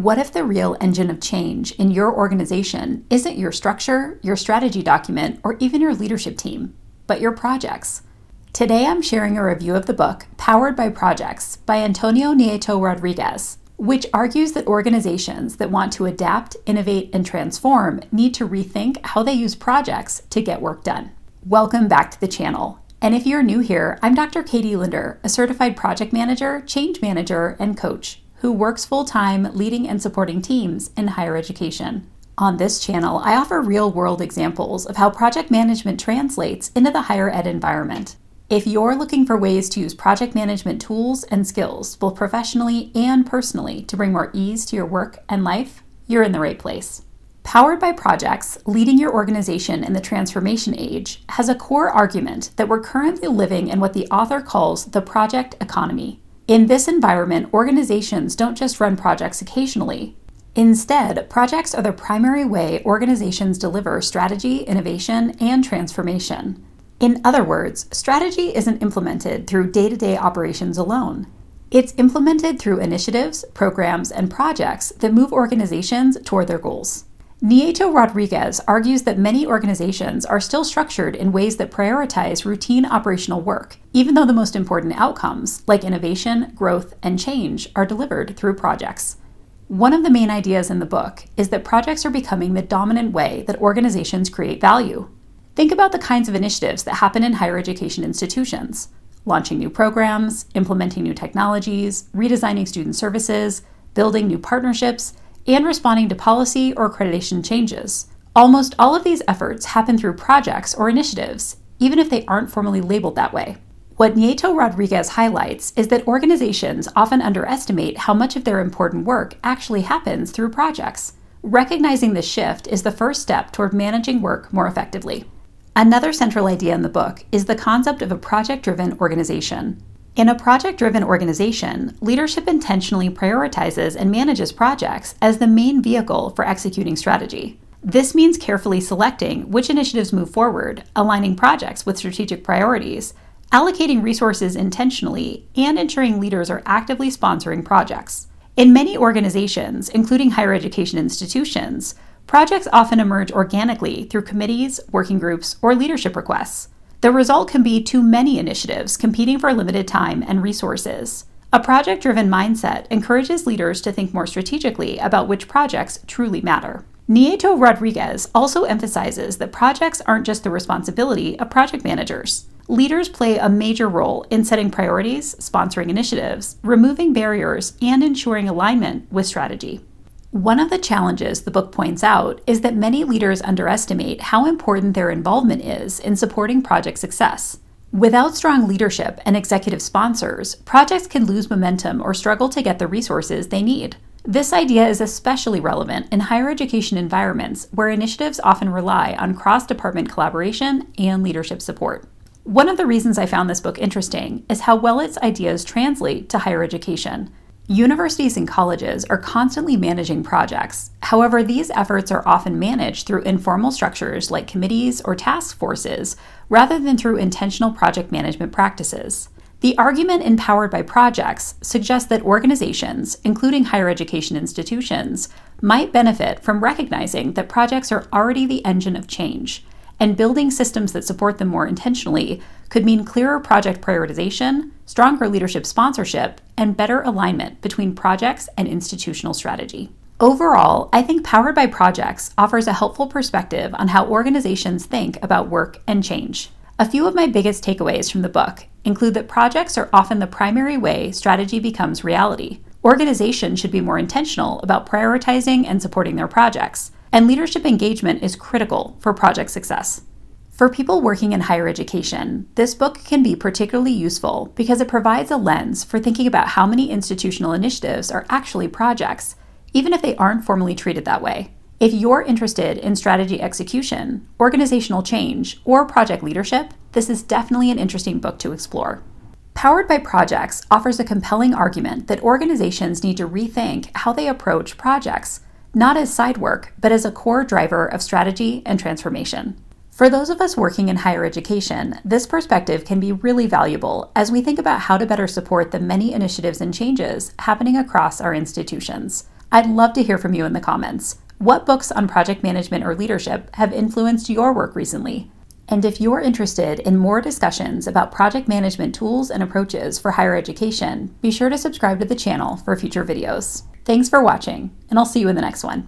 What if the real engine of change in your organization isn't your structure, your strategy document, or even your leadership team, but your projects? Today I'm sharing a review of the book Powered by Projects by Antonio Nieto-Rodriguez, which argues that organizations that want to adapt, innovate, and transform need to rethink how they use projects to get work done. Welcome back to the channel. And if you're new here, I'm Dr. Katie Linder, a certified project manager, change manager, and coach who works full-time leading and supporting teams in higher education. On this channel, I offer real-world examples of how project management translates into the higher ed environment. If you're looking for ways to use project management tools and skills, both professionally and personally, to bring more ease to your work and life, you're in the right place. Powered by Projects, Leading Your Organization in the Transformation Age has a core argument that we're currently living in what the author calls the project economy. In this environment, organizations don't just run projects occasionally. Instead, projects are the primary way organizations deliver strategy, innovation, and transformation. In other words, strategy isn't implemented through day-to-day operations alone. It's implemented through initiatives, programs, and projects that move organizations toward their goals. Nieto-Rodriguez argues that many organizations are still structured in ways that prioritize routine operational work, even though the most important outcomes, like innovation, growth, and change, are delivered through projects. One of the main ideas in the book is that projects are becoming the dominant way that organizations create value. Think about the kinds of initiatives that happen in higher education institutions: launching new programs, implementing new technologies, redesigning student services, building new partnerships, and responding to policy or accreditation changes. Almost all of these efforts happen through projects or initiatives, even if they aren't formally labeled that way. What Nieto-Rodriguez highlights is that organizations often underestimate how much of their important work actually happens through projects. Recognizing this shift is the first step toward managing work more effectively. Another central idea in the book is the concept of a project-driven organization. In a project-driven organization, leadership intentionally prioritizes and manages projects as the main vehicle for executing strategy. This means carefully selecting which initiatives move forward, aligning projects with strategic priorities, allocating resources intentionally, and ensuring leaders are actively sponsoring projects. In many organizations, including higher education institutions, projects often emerge organically through committees, working groups, or leadership requests. The result can be too many initiatives competing for limited time and resources. A project-driven mindset encourages leaders to think more strategically about which projects truly matter. Nieto-Rodriguez also emphasizes that projects aren't just the responsibility of project managers. Leaders play a major role in setting priorities, sponsoring initiatives, removing barriers, and ensuring alignment with strategy. One of the challenges the book points out is that many leaders underestimate how important their involvement is in supporting project success. Without strong leadership and executive sponsors, projects can lose momentum or struggle to get the resources they need. This idea is especially relevant in higher education environments where initiatives often rely on cross-department collaboration and leadership support. One of the reasons I found this book interesting is how well its ideas translate to higher education. Universities and colleges are constantly managing projects. However, these efforts are often managed through informal structures like committees or task forces, rather than through intentional project management practices. The argument in Powered by Projects suggests that organizations, including higher education institutions, might benefit from recognizing that projects are already the engine of change, and building systems that support them more intentionally could mean clearer project prioritization, stronger leadership sponsorship, and better alignment between projects and institutional strategy. Overall, I think Powered by Projects offers a helpful perspective on how organizations think about work and change. A few of my biggest takeaways from the book include that projects are often the primary way strategy becomes reality. Organizations should be more intentional about prioritizing and supporting their projects, and leadership engagement is critical for project success. For people working in higher education, this book can be particularly useful because it provides a lens for thinking about how many institutional initiatives are actually projects, even if they aren't formally treated that way. If you're interested in strategy execution, organizational change, or project leadership, this is definitely an interesting book to explore. Powered by Projects offers a compelling argument that organizations need to rethink how they approach projects, not as side work, but as a core driver of strategy and transformation. For those of us working in higher education, this perspective can be really valuable as we think about how to better support the many initiatives and changes happening across our institutions. I'd love to hear from you in the comments. What books on project management or leadership have influenced your work recently? And if you're interested in more discussions about project management tools and approaches for higher education, be sure to subscribe to the channel for future videos. Thanks for watching, and I'll see you in the next one.